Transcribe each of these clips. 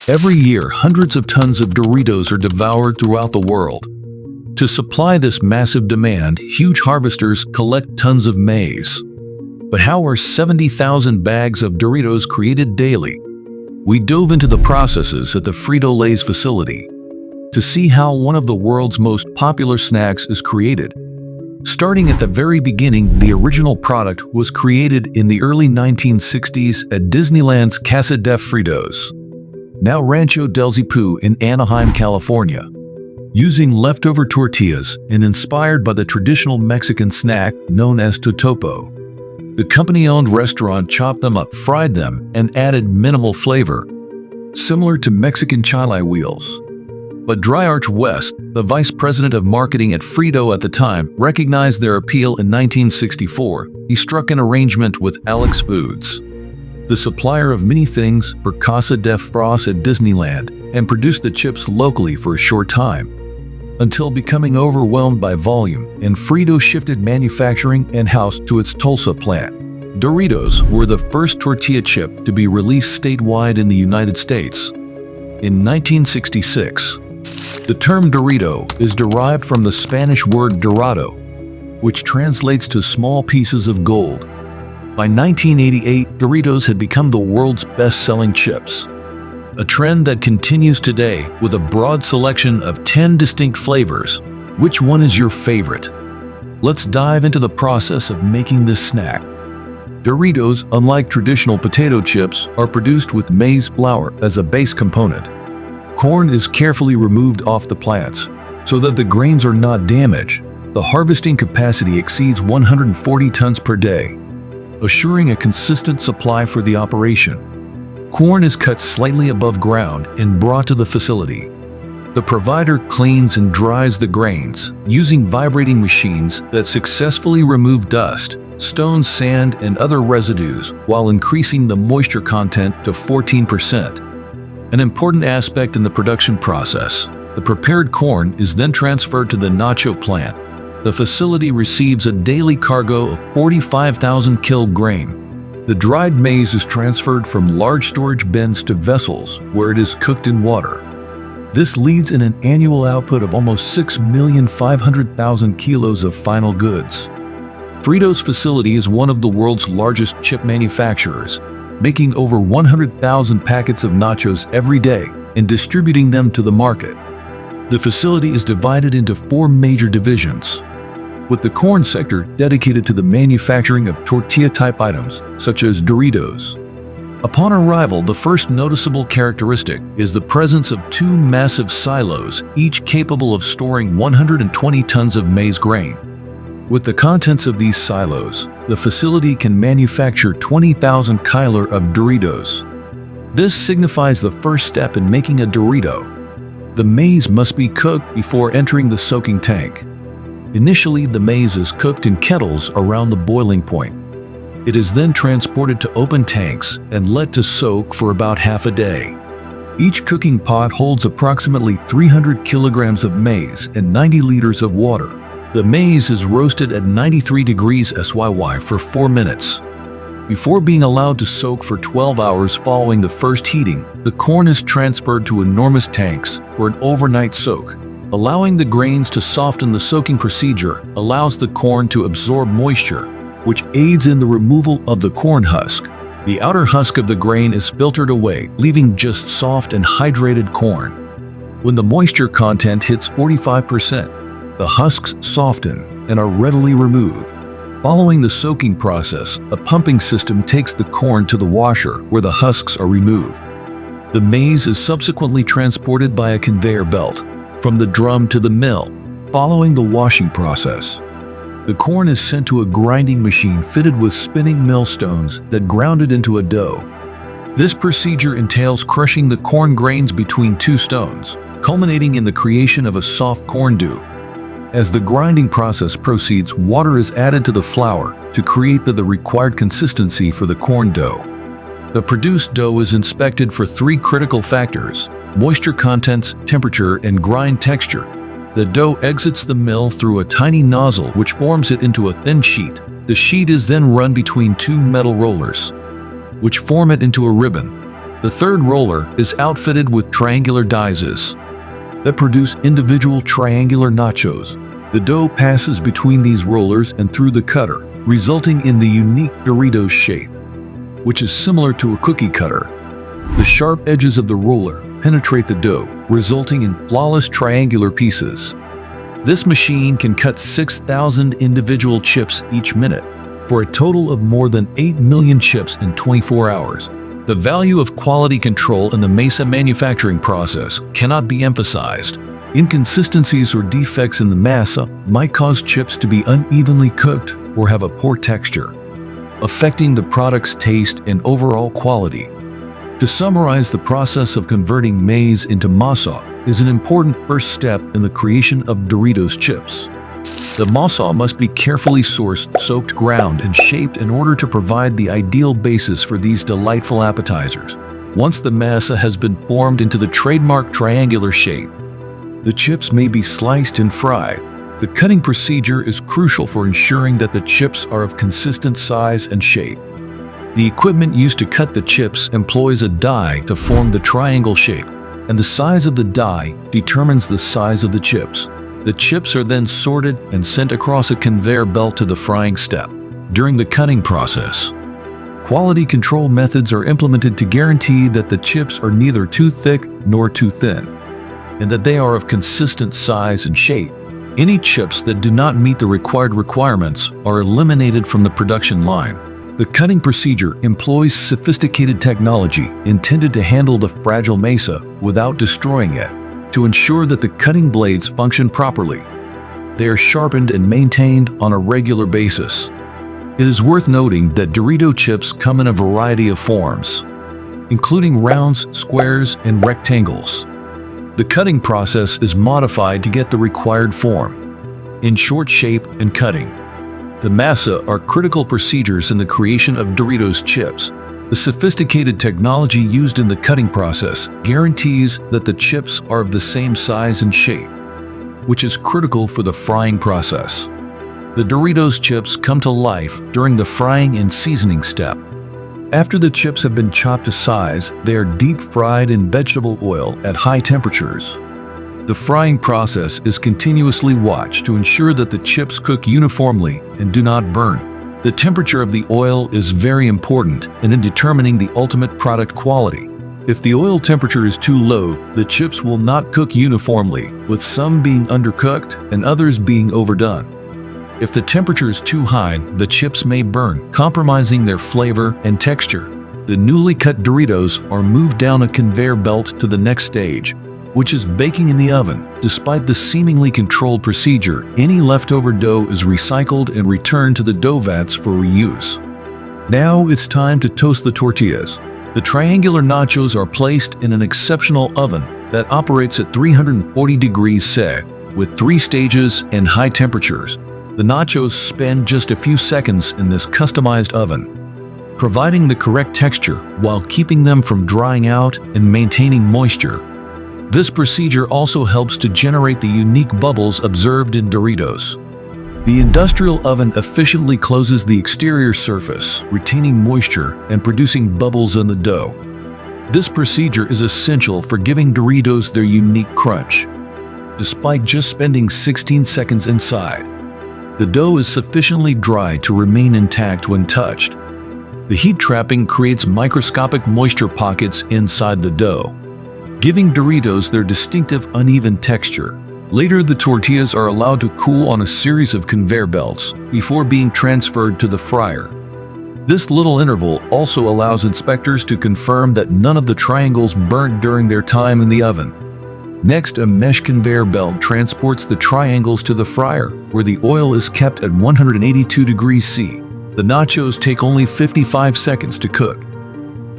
Every year, hundreds of tons of Doritos are devoured throughout the world. To supply this massive demand, huge harvesters collect tons of maize. But how are 70,000 bags of Doritos created daily? We dove into the processes at the Frito-Lay's facility to see how one of the world's most popular snacks is created. Starting at the very beginning, the original product was created in the early 1960s at Disneyland's Casa de Fritos, now Rancho del Zipu in Anaheim, California. Using leftover tortillas and inspired by the traditional Mexican snack known as totopo, the company-owned restaurant chopped them up, fried them, and added minimal flavor, similar to Mexican chile wheels. But Dry Arch West, the vice president of marketing at Frito at the time, recognized their appeal in 1964. He struck an arrangement with Alex Foods, the supplier of many things for Casa de Fritos at Disneyland, and produced the chips locally for a short time, until becoming overwhelmed by volume, and Frito shifted manufacturing in-house to its Tulsa plant. Doritos were the first tortilla chip to be released statewide in the United States. In 1966, the term Dorito is derived from the Spanish word dorado, which translates to small pieces of gold. By 1988, Doritos had become the world's best-selling chips, a trend that continues today with a broad selection of 10 distinct flavors. Which one is your favorite? Let's dive into the process of making this snack. Doritos, unlike traditional potato chips, are produced with maize flour as a base component. Corn is carefully removed off the plants so that the grains are not damaged. The harvesting capacity exceeds 140 tons per day, assuring a consistent supply for the operation. Corn is cut slightly above ground and brought to the facility. The provider cleans and dries the grains using vibrating machines that successfully remove dust, stones, sand, and other residues while increasing the moisture content to 14%. An important aspect in the production process, the prepared corn is then transferred to the nacho plant. The facility receives a daily cargo of 45,000 kg grain. The dried maize is transferred from large storage bins to vessels where it is cooked in water. This leads in an annual output of almost 6,500,000 kilos of final goods. Frito's facility is one of the world's largest chip manufacturers, making over 100,000 packets of nachos every day and distributing them to the market. The facility is divided into 4 major divisions, with the corn sector dedicated to the manufacturing of tortilla-type items, such as Doritos. Upon arrival, the first noticeable characteristic is the presence of 2 massive silos, each capable of storing 120 tons of maize grain. With the contents of these silos, the facility can manufacture 20,000 kg of Doritos. This signifies the first step in making a Dorito. The maize must be cooked before entering the soaking tank. Initially, the maize is cooked in kettles around the boiling point. It is then transported to open tanks and let to soak for about half a day. Each cooking pot holds approximately 300 kilograms of maize and 90 liters of water. The maize is roasted at 93 degrees SYY for 4 minutes. Before being allowed to soak for 12 hours following the first heating, the corn is transferred to enormous tanks for an overnight soak. Allowing the grains to soften. The soaking procedure allows the corn to absorb moisture, which aids in the removal of the corn husk. The outer husk of the grain is filtered away, leaving just soft and hydrated corn. When the moisture content hits 45%, the husks soften and are readily removed. Following the soaking process, a pumping system takes the corn to the washer where the husks are removed. The maize is subsequently transported by a conveyor belt from the drum to the mill. Following the washing process, the corn is sent to a grinding machine fitted with spinning millstones that ground it into a dough. This procedure entails crushing the corn grains between 2 stones, culminating in the creation of a soft corn dough. As the grinding process proceeds, water is added to the flour to create the required consistency for the corn dough. The produced dough is inspected for 3 critical factors: moisture contents, temperature, and grind texture. The dough exits the mill through a tiny nozzle which forms it into a thin sheet. The sheet is then run between 2 metal rollers, which form it into a ribbon. The third roller is outfitted with triangular discs that produce individual triangular nachos. The dough passes between these rollers and through the cutter, resulting in the unique Doritos shape, which is similar to a cookie cutter. The sharp edges of the roller penetrate the dough, resulting in flawless triangular pieces. This machine can cut 6,000 individual chips each minute, for a total of more than 8 million chips in 24 hours. The value of quality control in the mesa manufacturing process cannot be emphasized. Inconsistencies or defects in the masa might cause chips to be unevenly cooked or have a poor texture, affecting the product's taste and overall quality. To summarize, the process of converting maize into masa is an important first step in the creation of Doritos chips. The masa must be carefully sourced, soaked, ground, and shaped in order to provide the ideal basis for these delightful appetizers. Once the masa has been formed into the trademark triangular shape, the chips may be sliced and fried. The cutting procedure is crucial for ensuring that the chips are of consistent size and shape. The equipment used to cut the chips employs a die to form the triangle shape, and the size of the die determines the size of the chips. The chips are then sorted and sent across a conveyor belt to the frying step. During the cutting process, quality control methods are implemented to guarantee that the chips are neither too thick nor too thin, and that they are of consistent size and shape. Any chips that do not meet the required requirements are eliminated from the production line. The cutting procedure employs sophisticated technology intended to handle the fragile mesa without destroying it, to ensure that the cutting blades function properly. They are sharpened and maintained on a regular basis. It is worth noting that Dorito chips come in a variety of forms, including rounds, squares, and rectangles. The cutting process is modified to get the required form, in short shape and cutting. The masa are critical procedures in the creation of Doritos chips. The sophisticated technology used in the cutting process guarantees that the chips are of the same size and shape, which is critical for the frying process. The Doritos chips come to life during the frying and seasoning step. After the chips have been chopped to size, they are deep fried in vegetable oil at high temperatures. The frying process is continuously watched to ensure that the chips cook uniformly and do not burn. The temperature of the oil is very important in determining the ultimate product quality. If the oil temperature is too low, the chips will not cook uniformly, with some being undercooked and others being overdone. If the temperature is too high, the chips may burn, compromising their flavor and texture. The newly cut Doritos are moved down a conveyor belt to the next stage, which is baking in the oven. Despite the seemingly controlled procedure, any leftover dough is recycled and returned to the dough vats for reuse. Now it's time to toast the tortillas. The triangular nachos are placed in an exceptional oven that operates at 340 degrees C, with 3 stages and high temperatures. The nachos spend just a few seconds in this customized oven, providing the correct texture while keeping them from drying out and maintaining moisture. This procedure also helps to generate the unique bubbles observed in Doritos. The industrial oven efficiently closes the exterior surface, retaining moisture and producing bubbles in the dough. This procedure is essential for giving Doritos their unique crunch. Despite just spending 16 seconds inside, the dough is sufficiently dry to remain intact when touched. The heat trapping creates microscopic moisture pockets inside the dough, giving Doritos their distinctive uneven texture. Later, the tortillas are allowed to cool on a series of conveyor belts before being transferred to the fryer. This little interval also allows inspectors to confirm that none of the triangles burnt during their time in the oven. Next, a mesh conveyor belt transports the triangles to the fryer, where the oil is kept at 182 degrees C. The nachos take only 55 seconds to cook.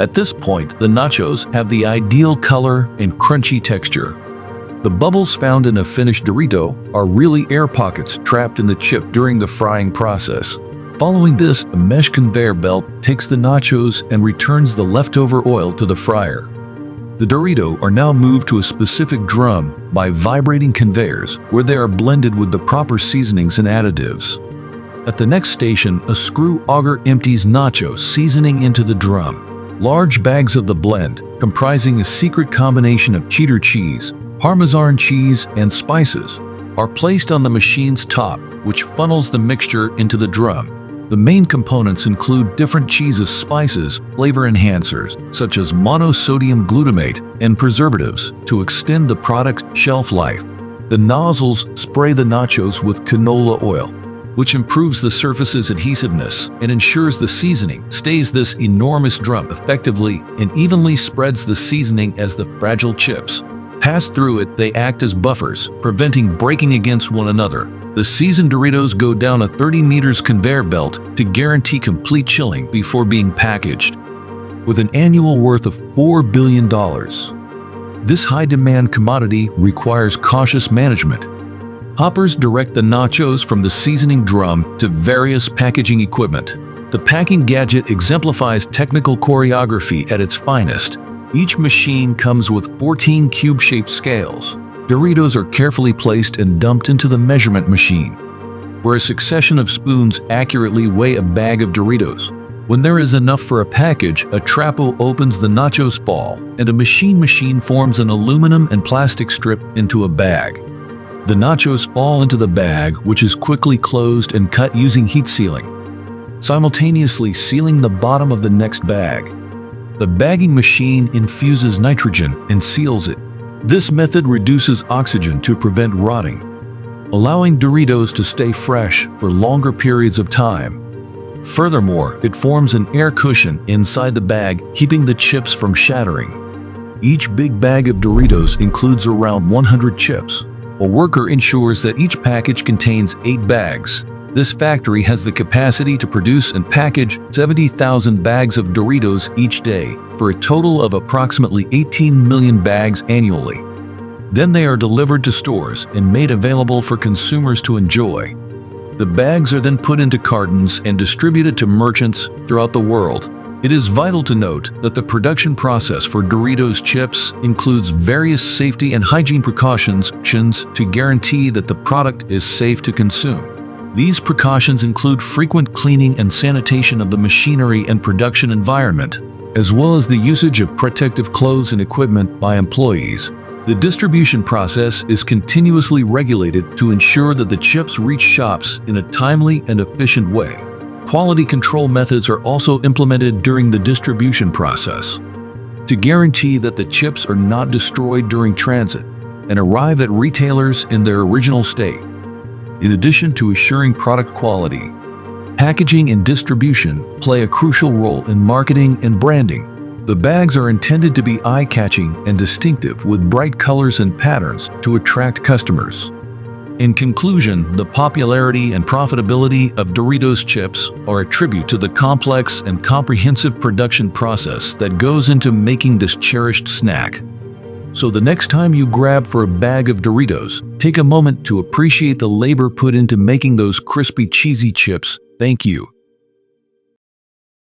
At this point, the nachos have the ideal color and crunchy texture. The bubbles found in a finished Dorito are really air pockets trapped in the chip during the frying process. Following this, a mesh conveyor belt takes the nachos and returns the leftover oil to the fryer. The Dorito are now moved to a specific drum by vibrating conveyors, where they are blended with the proper seasonings and additives. At the next station, a screw auger empties nacho seasoning into the drum. Large bags of the blend, comprising a secret combination of cheddar cheese, Parmesan cheese, and spices, are placed on the machine's top, which funnels the mixture into the drum. The main components include different cheeses, spices, flavor enhancers, such as monosodium glutamate, and preservatives to extend the product's shelf life. The nozzles spray the nachos with canola oil, which improves the surface's adhesiveness and ensures the seasoning stays this enormous drum effectively and evenly spreads the seasoning as the fragile chips pass through it. They act as buffers, preventing breaking against one another. The seasoned Doritos go down a 30 meters conveyor belt to guarantee complete chilling before being packaged. With an annual worth of $4 billion, this high-demand commodity requires cautious management. Hoppers direct the nachos from the seasoning drum to various packaging equipment. The packing gadget exemplifies technical choreography at its finest. Each machine comes with 14 cube-shaped scales. Doritos are carefully placed and dumped into the measurement machine, where a succession of spoons accurately weigh a bag of Doritos. When there is enough for a package, a trapo opens the nachos fall, and a machine forms an aluminum and plastic strip into a bag. The nachos fall into the bag, which is quickly closed and cut using heat sealing, simultaneously sealing the bottom of the next bag. The bagging machine infuses nitrogen and seals it. This method reduces oxygen to prevent rotting, allowing Doritos to stay fresh for longer periods of time. Furthermore, it forms an air cushion inside the bag, keeping the chips from shattering. Each big bag of Doritos includes around 100 chips. A worker ensures that each package contains 8 bags. This factory has the capacity to produce and package 70,000 bags of Doritos each day, for a total of approximately 18 million bags annually. Then they are delivered to stores and made available for consumers to enjoy. The bags are then put into cartons and distributed to merchants throughout the world. It is vital to note that the production process for Doritos chips includes various safety and hygiene precautions to guarantee that the product is safe to consume. These precautions include frequent cleaning and sanitation of the machinery and production environment, as well as the usage of protective clothes and equipment by employees. The distribution process is continuously regulated to ensure that the chips reach shops in a timely and efficient way. Quality control methods are also implemented during the distribution process to guarantee that the chips are not destroyed during transit and arrive at retailers in their original state. In addition to assuring product quality, packaging and distribution play a crucial role in marketing and branding. The bags are intended to be eye-catching and distinctive with bright colors and patterns to attract customers. In conclusion, the popularity and profitability of Doritos chips are a tribute to the complex and comprehensive production process that goes into making this cherished snack. So the next time you grab for a bag of Doritos, take a moment to appreciate the labor put into making those crispy, cheesy chips. Thank you.